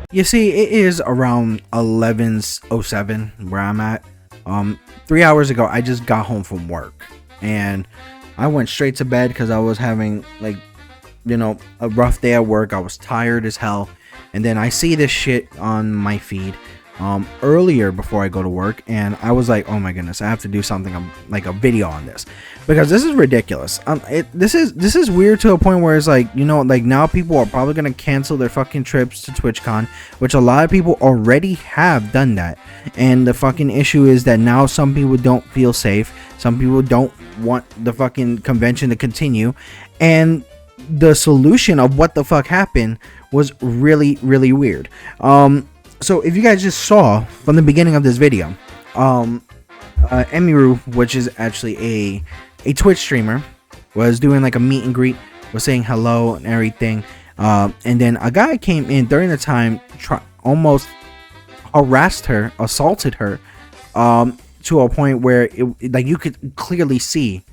You see, it is around 11:07 where I'm at. 3 hours ago, I just got home from work, and I went straight to bed because I was having, like, a rough day at work. I was tired as hell, and then I see this shit on my feed earlier before I go to work, and I was like, oh my goodness, I have to do something like a video on this, because this is ridiculous. This is weird to a point where it's like, like, now people are probably gonna cancel their fucking trips to TwitchCon, which a lot of people already have done that. And the fucking issue is that now some people don't feel safe, some people don't want the fucking convention to continue, and the solution of what the fuck happened was really, really weird. So if you guys just saw from the beginning of this video, Emiru, which is actually a Twitch streamer, was doing like a meet and greet, was saying hello and everything, and then a guy came in during the time, almost harassed her, assaulted her, to a point where like you could clearly see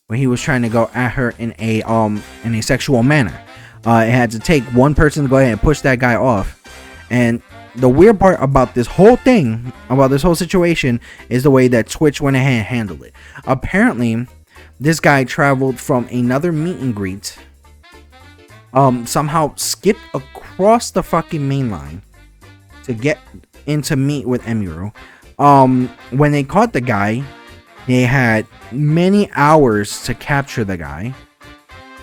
when he was trying to go at her in a sexual manner. It had to take one person to go ahead and push that guy off. And the weird part about this whole thing, about this whole situation, is the way that Twitch went ahead and handled it. Apparently, this guy traveled from another meet and greet, somehow skipped across the fucking main line to get in to meet with Emiru. When they caught the guy, they had many hours to capture the guy,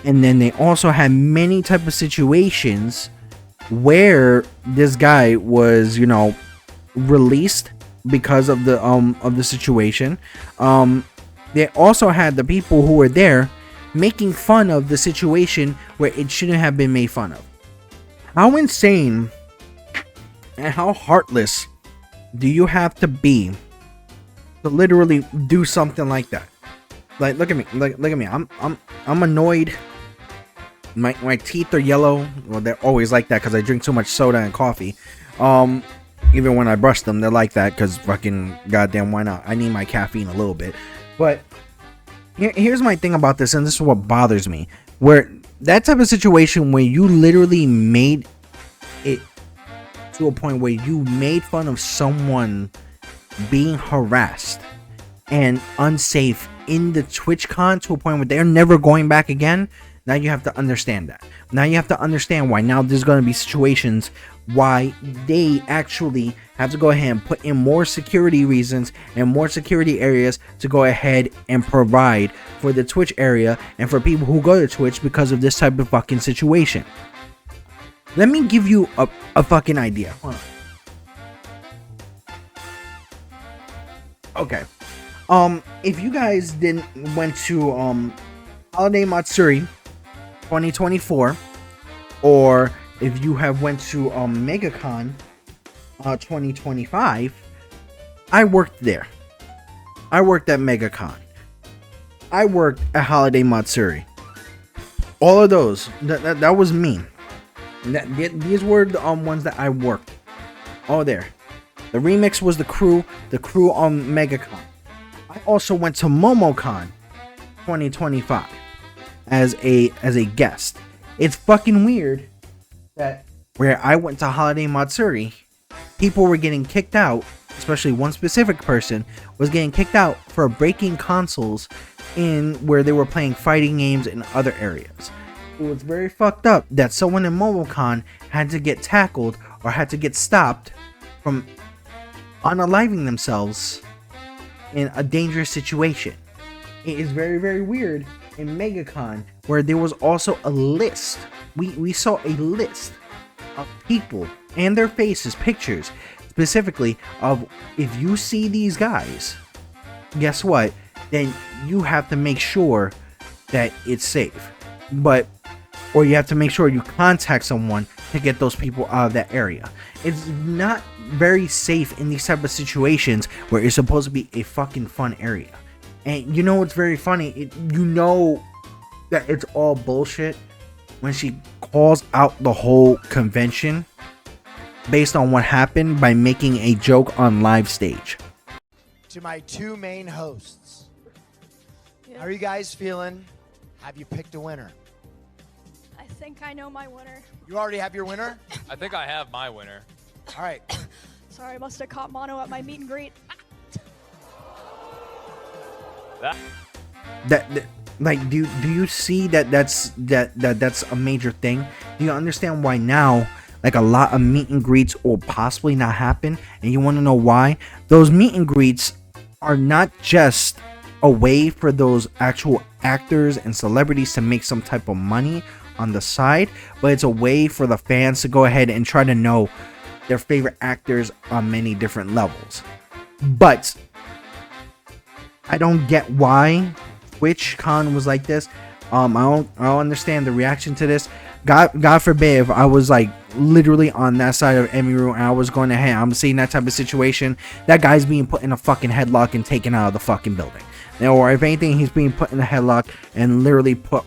and then they also had many type of situations where this guy was, released because of the situation. They also had the people who were there making fun of the situation where it shouldn't have been made fun of. How insane and how heartless do you have to be to literally do something like that? Like, look at me, look at me. I'm annoyed. My teeth are yellow. Well, they're always like that because I drink too much soda and coffee. Even when I brush them, they're like that because fucking goddamn, why not? I need my caffeine a little bit. But here's my thing about this, and this is what bothers me. Where that type of situation where you literally made it to a point where you made fun of someone being harassed and unsafe in the TwitchCon to a point where they're never going back again. Now you have to understand that. Now you have to understand why now there's going to be situations why they actually have to go ahead and put in more security reasons and more security areas to go ahead and provide for the Twitch area and for people who go to Twitch because of this type of fucking situation. Let me give you a fucking idea. Hold on. Okay. If you guys went to Holiday Matsuri 2024, or if you have went to MegaCon 2025, I worked there. I worked at MegaCon. I worked at Holiday Matsuri. All of those, that was me. These were the ones that I worked. All there. The remix was the crew on MegaCon. I also went to MomoCon 2025 as a guest. It's fucking weird that where I went to Holiday Matsuri, people were getting kicked out, especially one specific person was getting kicked out for breaking consoles in where they were playing fighting games in other areas. It was very fucked up that someone in MomoCon had to get tackled or had to get stopped from unaliving themselves in a dangerous situation. It is very, very weird in MegaCon where there was also a list. We saw a list of people and their faces, pictures, specifically of if you see these guys, guess what? Then you have to make sure that it's safe. Or you have to make sure you contact someone to get those people out of that area. It's not very safe in these type of situations where it's supposed to be a fucking fun area. And you know what's very funny? You know that it's all bullshit when she calls out the whole convention based on what happened by making a joke on live stage. To my two main hosts, how are you guys feeling? Have you picked a winner? I think I know my winner. You already have your winner? I think I have my winner. All right. Sorry, I must have caught mono at my meet and greet. Like, do you see that's a major thing? Do you understand why now, like, a lot of meet and greets will possibly not happen? And you want to know why? Those meet and greets are not just a way for those actual actors and celebrities to make some type of money on the side, but it's a way for the fans to go ahead and try to know their favorite actors on many different levels. But I don't get why TwitchCon was like this. I don't understand the reaction to this. God forbid if I was like literally on that side of Emiru and I was going to, hey, I'm seeing that type of situation. That guy's being put in a fucking headlock and taken out of the fucking building. Or if anything, he's being put in a headlock and literally put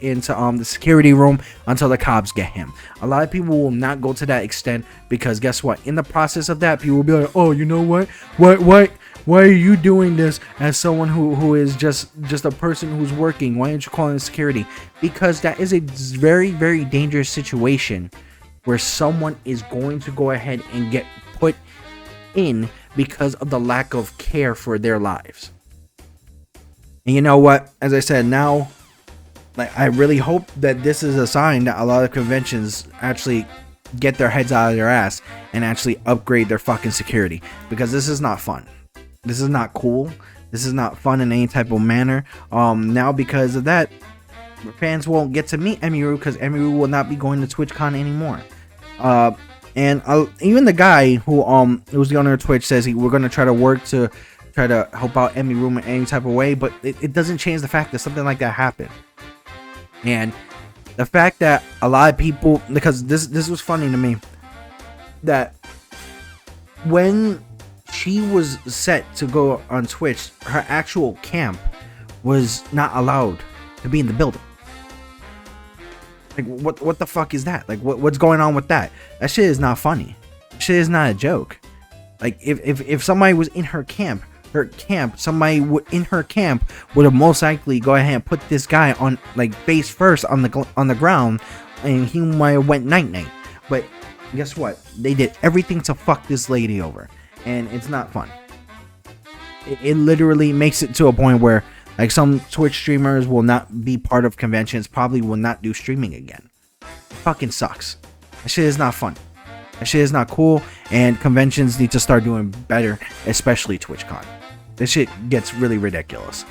into the security room until the cops get him. A lot of people will not go to that extent because guess what? In the process of that, people will be like, oh, you know what? Why are you doing this as someone who is just a person who's working? Why aren't you calling security? Because that is a very, very dangerous situation where someone is going to go ahead and get put in because of the lack of care for their lives. And you know what? As I said, now, like, I really hope that this is a sign that a lot of conventions actually get their heads out of their ass and actually upgrade their fucking security, because this is not fun. This is not cool. This is not fun in any type of manner. Now because of that, fans won't get to meet Emiru because Emiru will not be going to TwitchCon anymore. And even the guy who was the owner of Twitch says we're gonna try to work to try to help out Emiru in any type of way, but it doesn't change the fact that something like that happened. And the fact that a lot of people, because this was funny to me, that when she was set to go on Twitch, her actual camp was not allowed to be in the building. Like, what the fuck is that? Like, what's going on with that? That shit is not funny. Shit is not a joke. Like, if somebody was in her camp, somebody in her camp would have most likely go ahead and put this guy on, like, face first on the ground, and he might have went night. But guess what? They did everything to fuck this lady over, and it's not fun. It literally makes it to a point where, like, some Twitch streamers will not be part of conventions, probably will not do streaming again. It fucking sucks. That shit is not fun. That shit is not cool, and conventions need to start doing better, especially TwitchCon. This shit gets really ridiculous.